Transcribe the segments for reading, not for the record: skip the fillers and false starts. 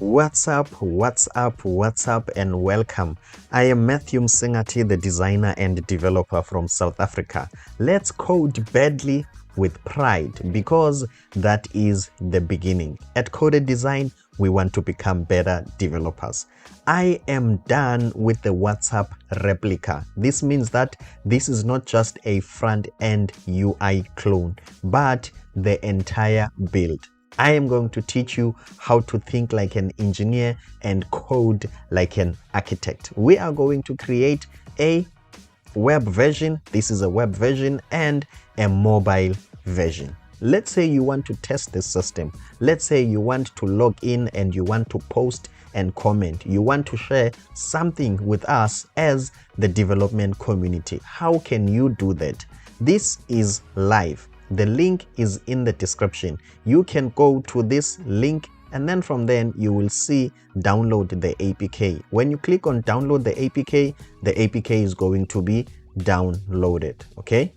What's up, and welcome. I am Matthew Msengati, the designer and developer from South Africa. Let's code badly with pride, because that is the beginning. At Coded Design, we want to become better developers. I am done with the WhatsApp replica. This means that this is not just a front-end UI clone, but the entire build. I am going to teach you how to think like an engineer and code like an architect. We are going to create a web version. This is a web version and a mobile version. Let's say you want to test the system. Let's say you want to log in and you want to post and comment. You want to share something with us as the development community. How can you do that? This is live. The link is in the description. You can go to this link and then from then you will see download the APK. When you click on download the APK is going to be downloaded. Okay,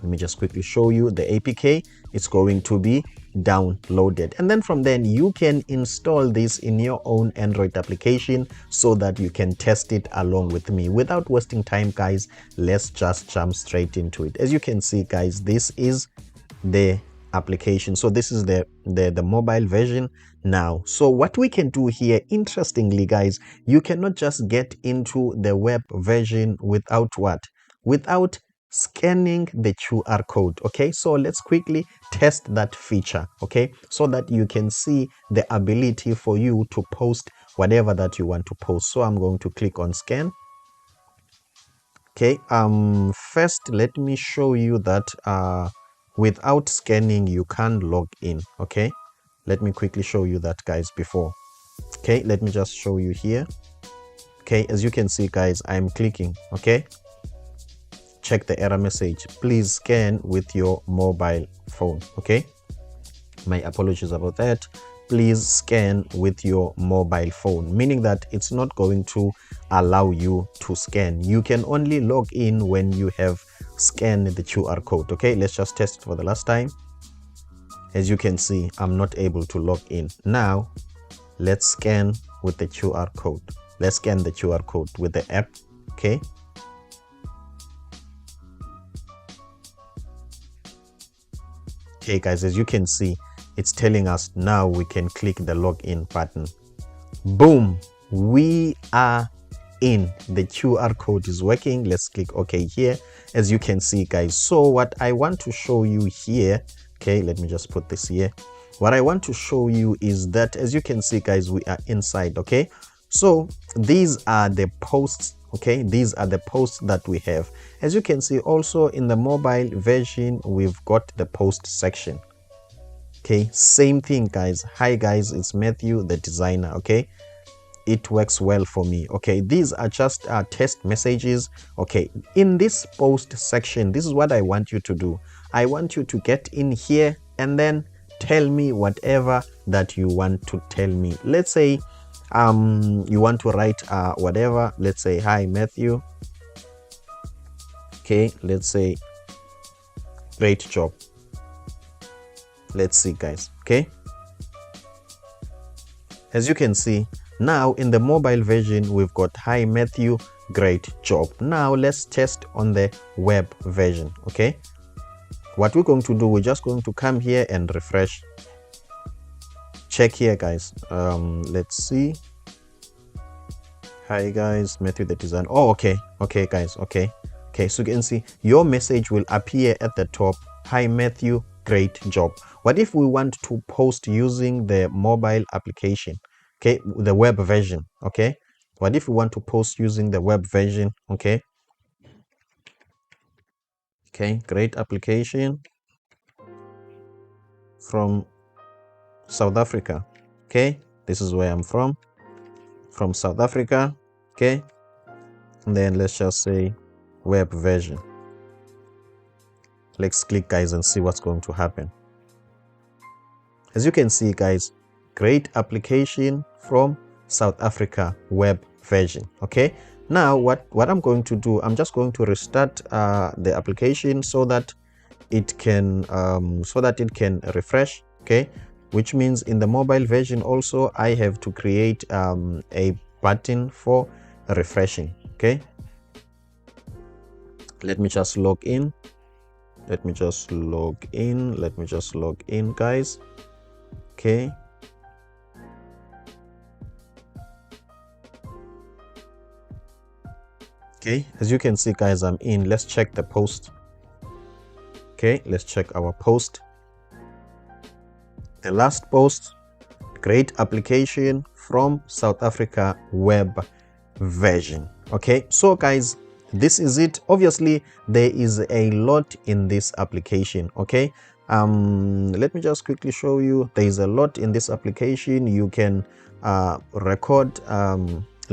let me just quickly show you the APK. It's going to be downloaded, and then from then you can install this in your own Android application so that you can test it along with me. Without wasting time, guys, let's just jump straight into it. As you can see, guys, this is the application. So this is the mobile version now. So what we can do here, interestingly, guys, you cannot just get into the web version without what? Without scanning the QR code. Okay, so let's quickly test that feature, okay, so that you can see the ability for you to post whatever that you want to post. So I'm going to click on scan. Okay, first let me show you that without scanning you can't log in. Okay, let me quickly show you that, guys, before. Okay, let me just show you here. Okay, as you can see, guys, I'm clicking. Okay, check the error message. Please scan with your mobile phone. Okay, my apologies about that. Please scan with your mobile phone, meaning that it's not going to allow you to scan. You can only log in when you have scanned the QR code. Okay, let's just test it for the last time. As you can see, I'm not able to log in. Now let's scan with the QR code. Let's scan the QR code with the app. Okay, okay, guys, as you can see, it's telling us now we can click the login button. Boom, we are in. The QR code is working. Let's click OK here, as you can see, guys. So what I want to show you here, okay, let me just put this here. What I want to show you is that, as you can see, guys, we are inside. Okay, so these are the posts. Okay, these are the posts that we have. As you can see, also in the mobile version, we've got the post section. Okay, same thing, guys. Hi guys, it's Matthew, the designer. Okay, it works well for me. Okay, these are just test messages. Okay, in this post section, this is what I want you to do. I want you to get in here and then tell me whatever that you want to tell me. Let's say you want to write whatever. Let's say, hi Matthew. Okay, let's say, great job. Let's see, guys. Okay, as you can see, now in the mobile version we've got, hi Matthew, great job. Now let's test on the web version. Okay, what we're going to do, we're just going to come here and refresh. Check here, guys. Let's see. Hi guys, Matthew the designer. Oh, okay, guys. Okay, so you can see your message will appear at the top. Hi Matthew, great job. What if we want to post using the mobile application? Okay, the web version. Okay, what if we want to post using the web version? Okay, great application from South Africa. Okay, this is where I'm from South Africa. Okay, and then let's just say web version. Let's click, guys, and see what's going to happen. As you can see, guys, great application from South Africa, web version. Okay, now what I'm going to do, I'm just going to restart the application so that it can refresh. Okay, which means in the mobile version also I have to create a button for refreshing. Okay, let me just log in. Let me just log in, guys. Okay, as you can see, guys, I'm in. Let's check the post. Okay, let's check our post. The last post, great application from South Africa web version. Okay, so guys, this is it. Obviously there is a lot in this application. Okay, let me just quickly show you. There is a lot in this application. You can record.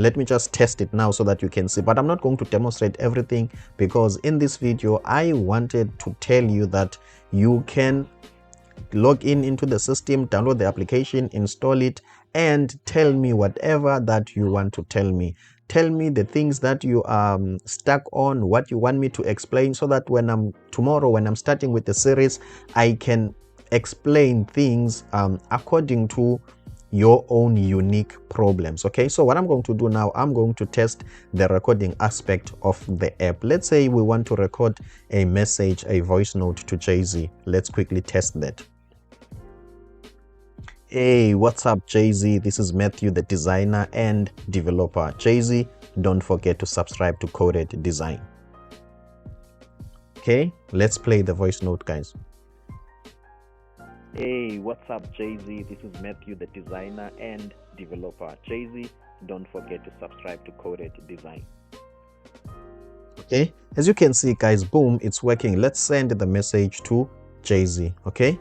Let me just test it now so that you can see, but I'm not going to demonstrate everything because in this video I wanted to tell you that you can log in into the system, download the application, install it, and tell me whatever that you want to tell me. Tell me the things that you are stuck on, what you want me to explain, so that tomorrow when I'm starting with the series, I can explain things according to your own unique problems. Okay, so what I'm going to do now, I'm going to test the recording aspect of the app. Let's say we want to record a message, a voice note to Jay-Z. Let's quickly test that. Hey, what's up, Jay-Z? This is Matthew, the designer and developer. Jay-Z, don't forget to subscribe to Coded Design. Okay, let's play the voice note, guys. Hey, what's up, Jay-Z? This is Matthew, the designer and developer. Jay-Z, don't forget to subscribe to Coded Design. Okay, as you can see, guys, boom, it's working. Let's send the message to Jay-Z. Okay,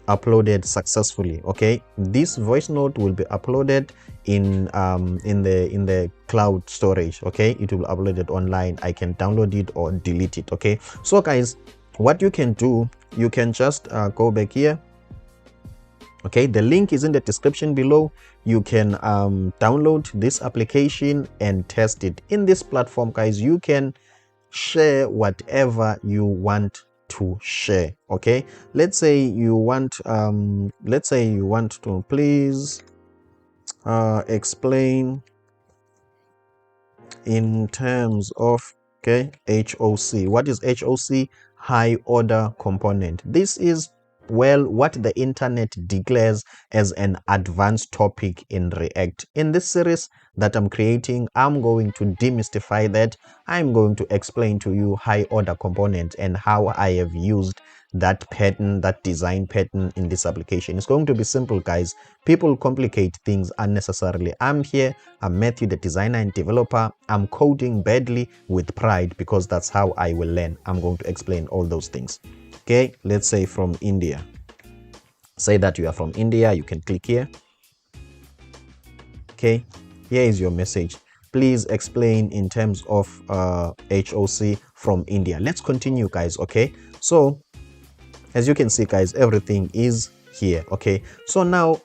uploaded successfully. Okay, this voice note will be uploaded in the cloud storage. Okay, it will be uploaded online. I can download it or delete it. Okay, so guys, what you can do, you can just go back here. Okay, the link is in the description below. You can download this application and test it. In this platform, guys, you can share whatever you want to share. Okay, let's say you want to please explain in terms of, okay, HOC. What is HOC? High order component. This is, well, what the internet declares as an advanced topic in React. In this series that I'm creating, I'm going to demystify that. I'm going to explain to you high order component and how I have used that pattern, that design pattern in this application. It's going to be simple, guys. People complicate things unnecessarily. I'm here, I'm Matthew, the designer and developer. I'm coding badly with pride because that's how I will learn. I'm going to explain all those things. Okay, let's say from India. Say that you are from India. You can click here. Okay, here is your message. Please explain in terms of HOC from India. Let's continue, guys. Okay, so as you can see, guys, everything is here. Okay, so now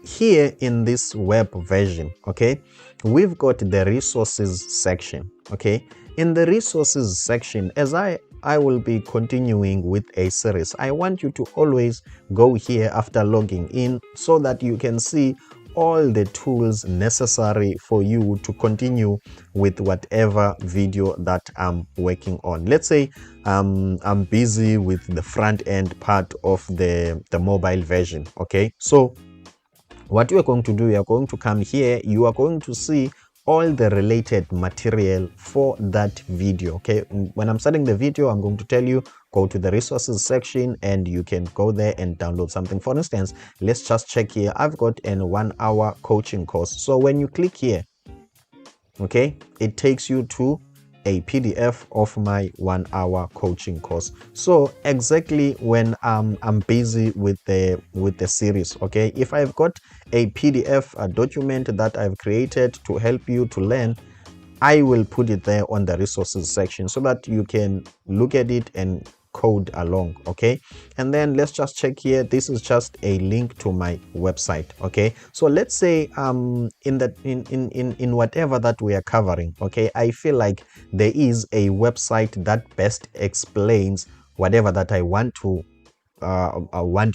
here in this web version, okay, we've got the resources section. Okay, in the resources section, as I will be continuing with a series, I want you to always go here after logging in so that you can see all the tools necessary for you to continue with whatever video that I'm working on. Let's say I'm busy with the front end part of the mobile version. Okay, so what you are going to do, you are going to come here, you are going to see all the related material for that video. Okay, when I'm starting the video, I'm going to tell you, go to the resources section and you can go there and download something. For instance, let's just check here. I've got an 1-hour coaching course. So when you click here, okay, it takes you to a PDF of my 1-hour coaching course. So exactly when I'm busy with the series, okay, if I've got a PDF, a document that I've created to help you to learn, I will put it there on the resources section so that you can look at it and code along. Okay, and then let's just check here. This is just a link to my website. Okay, so let's say in whatever that we are covering, okay, I feel like there is a website that best explains whatever that I want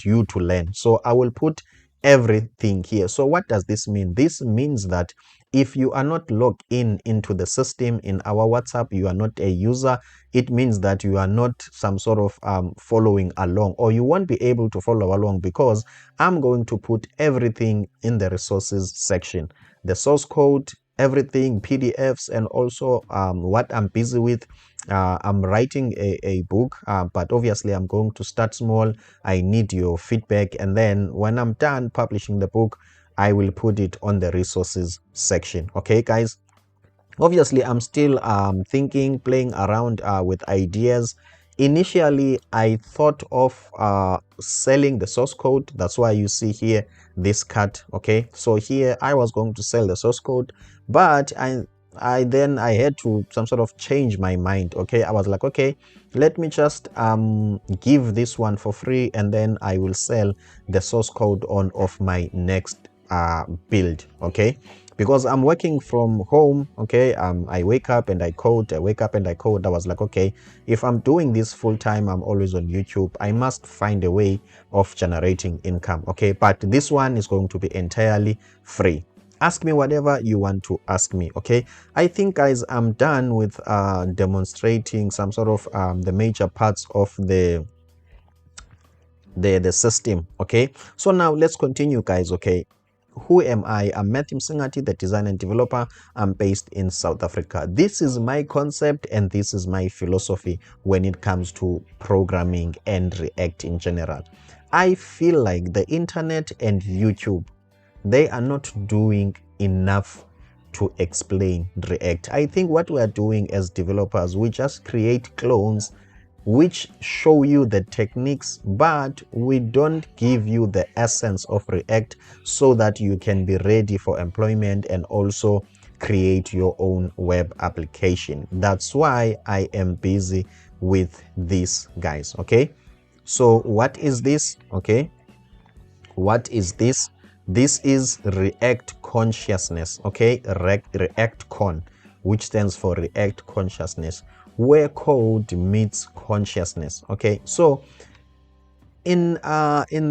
you to learn. So I will put everything here. So what does this mean? This means that if you are not logged into the system in our WhatsApp, you are not a user, it means that you are not some sort of following along, or you won't be able to follow along, because I'm going to put everything in the resources section, the source code, everything, PDFs, and also what I'm busy with. I'm writing a book, but obviously I'm going to start small. I need your feedback, and then when I'm done publishing the book, I will put it on the resources section. Okay, guys. Obviously, I'm still thinking, playing around with ideas. Initially, I thought of selling the source code. That's why you see here this cut. Okay, so here I was going to sell the source code, but I had to some sort of change my mind. Okay, I was like, okay, let me just give this one for free, and then I will sell the source code on of my next build. Okay, because I'm working from home. Okay, I wake up and I code, I wake up and I code. I was like, okay, if I'm doing this full time, I'm always on YouTube, I must find a way of generating income. Okay, but this one is going to be entirely free. Ask me whatever you want to ask me. Okay, I think, guys, I'm done with demonstrating some sort of the major parts of the system. Okay, so now let's continue, guys. Okay, who am I? I'm Matthew Msingati, the designer and developer. I'm based in South Africa. This is my concept and this is my philosophy when it comes to programming and React in general. I feel like the internet and YouTube, they are not doing enough to explain React. I think what we are doing as developers, we just create clones which show you the techniques, but we don't give you the essence of React so that you can be ready for employment and also create your own web application. That's why I am busy with this, guys. Okay, so what is this? Okay, what is this? This is React consciousness. Okay, React Con, which stands for React consciousness, where code meets consciousness. Okay, so in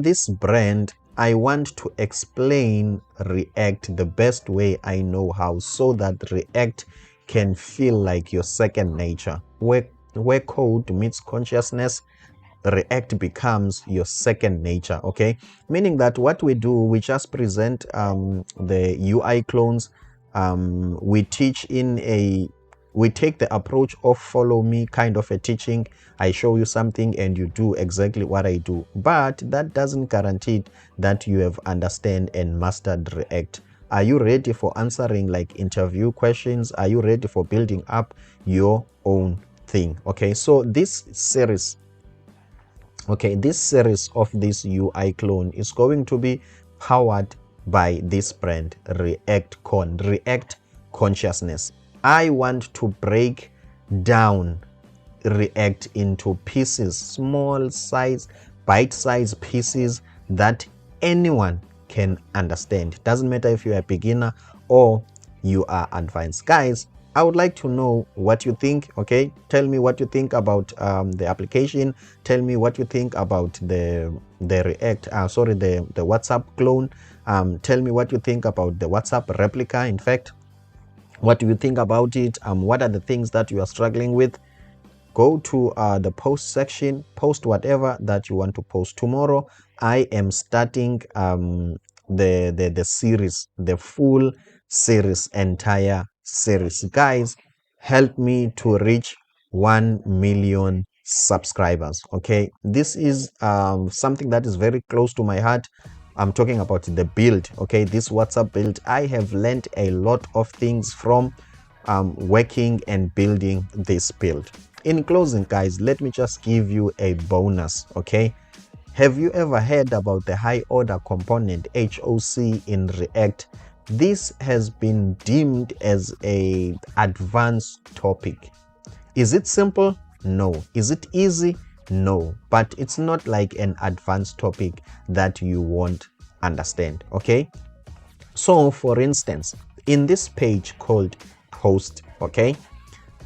this brand, I want to explain React the best way I know how, so that React can feel like your second nature. Where code meets consciousness, React becomes your second nature. Okay, meaning that what we do, we just present the UI clones. We teach we take the approach of follow me kind of a teaching. I show you something and you do exactly what I do, but that doesn't guarantee that you have understand and mastered React. Are you ready for answering like interview questions? Are you ready for building up your own thing? Okay, so this series of this UI clone is going to be powered by this brand, React Consciousness. I want to break down React into pieces, small size, bite-sized pieces that anyone can understand. Doesn't matter if you're a beginner or you are advanced. Guys, I would like to know what you think. Okay, tell me what you think about the application. Tell me what you think about the React the WhatsApp clone. Tell me what you think about the WhatsApp replica. In fact, what do you think about it? What are the things that you are struggling with? Go to the post section, post whatever that you want to post. Tomorrow I am starting the series, the full series, entire series. Guys, help me to reach 1 million subscribers. Okay, this is something that is very close to my heart. I'm talking about the build. Okay, this WhatsApp build, I have learned a lot of things from working and building this build. In closing, guys, let me just give you a bonus. Okay, have you ever heard about the high order component, HOC, in React? This has been deemed as a advanced topic. Is it simple? No. Is it easy? No. But it's not like an advanced topic that you won't understand. Okay, so for instance, in this page called post, okay,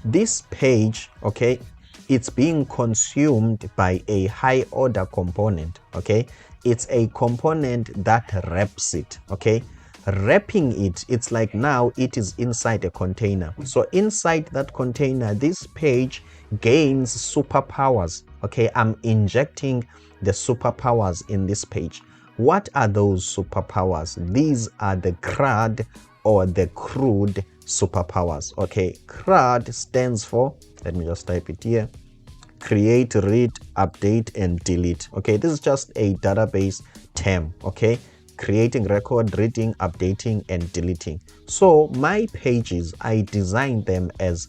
this page, okay, it's being consumed by a high order component. Okay, It's a component that wraps it, okay? Wrapping it, it's like now it is inside a container. So inside that container, this page gains superpowers, okay? I'm injecting the superpowers in this page. What are those superpowers? These are the CRUD or the crude superpowers, okay? CRUD stands for, let me just type it here, create, read, update, and delete. Okay, this is just a database term. Okay, creating record, reading, updating, and deleting. So my pages, I designed them as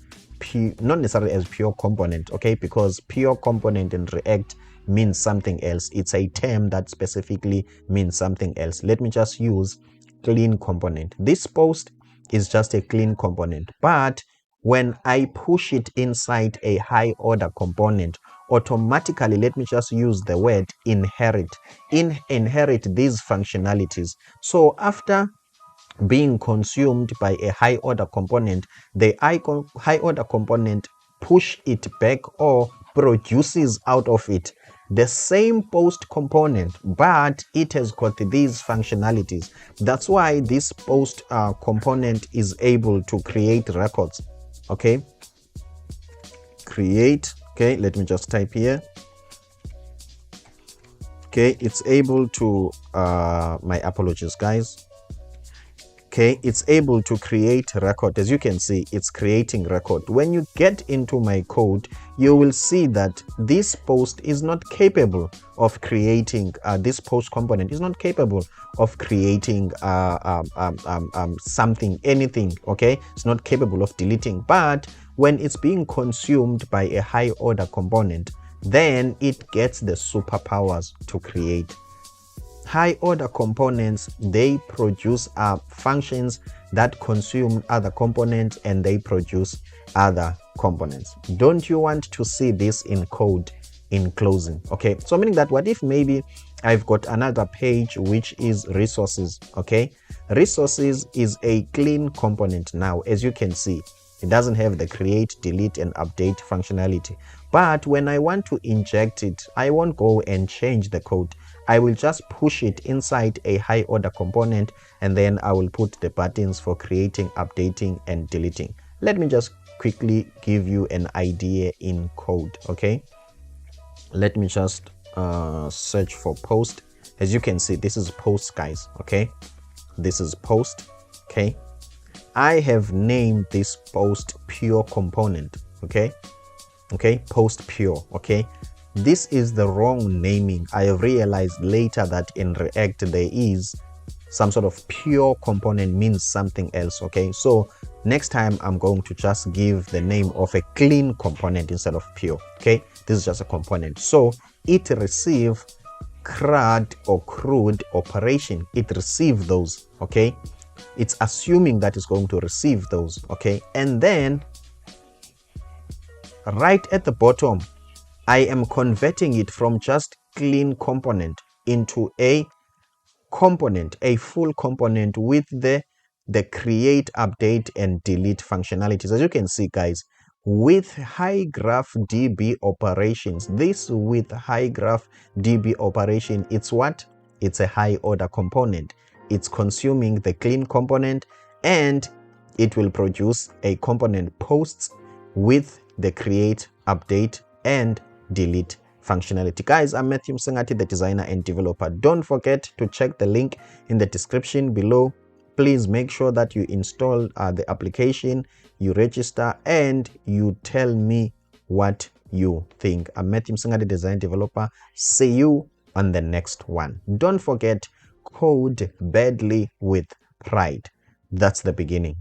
not necessarily as pure component. Okay, because pure component in React means something else. It's a term that specifically means something else. Let me just use clean component. This post is just a clean component, but when I push it inside a high order component, automatically, let me just use the word inherit, inherit these functionalities. So after being consumed by a high order component, the high order component push it back or produces out of it the same post component, but it has got these functionalities. That's why this post component is able to create records. Okay, create. Okay, let me just type here. Okay, it's able to my apologies guys. Okay, it's able to create record. As you can see, it's creating record. When you get into my code, you will see that this post is not capable of creating this post component is not capable of creating something, anything. Okay, it's not capable of deleting, but when it's being consumed by a high order component, then it gets the superpowers to create. High order components, they produce functions that consume other components and they produce other components. Don't you want to see this in code in closing? Okay, so meaning that what if maybe I've got another page which is resources. Okay, resources is a clean component. Now as you can see, it doesn't have the create, delete, and update functionality. But when I want to inject it, I won't go and change the code. I will just push it inside a high order component, and then I will put the buttons for creating, updating, and deleting. Let me just quickly give you an idea in code. Okay, let me just search for post. As you can see, this is post, guys. Okay, this is post. Okay, I have named this post pure component. Okay, post pure. Okay, this is the wrong naming. I have realized later that in React there is some sort of pure component means something else. Okay, so next time I'm going to just give the name of a clean component instead of pure. Okay, this is just a component, so it receive CRUD or crude operation. It receive those. Okay, it's assuming that it's going to receive those. Okay, and then right at the bottom, I am converting it from just clean component into a component, a full component with the create, update, and delete functionalities. As you can see, guys, with Hygraph DB operations, this with Hygraph DB operation, it's what? It's a high order component. It's consuming the clean component, and it will produce a component posts with the create, update, and delete functionality. Guys, I'm Matthew Msengati, the designer and developer. Don't forget to check the link in the description below. Please make sure that you install the application, you register, and you tell me what you think. I'm Matthew Msengati, design developer. See you on the next one. Don't forget, code badly with pride. That's the beginning.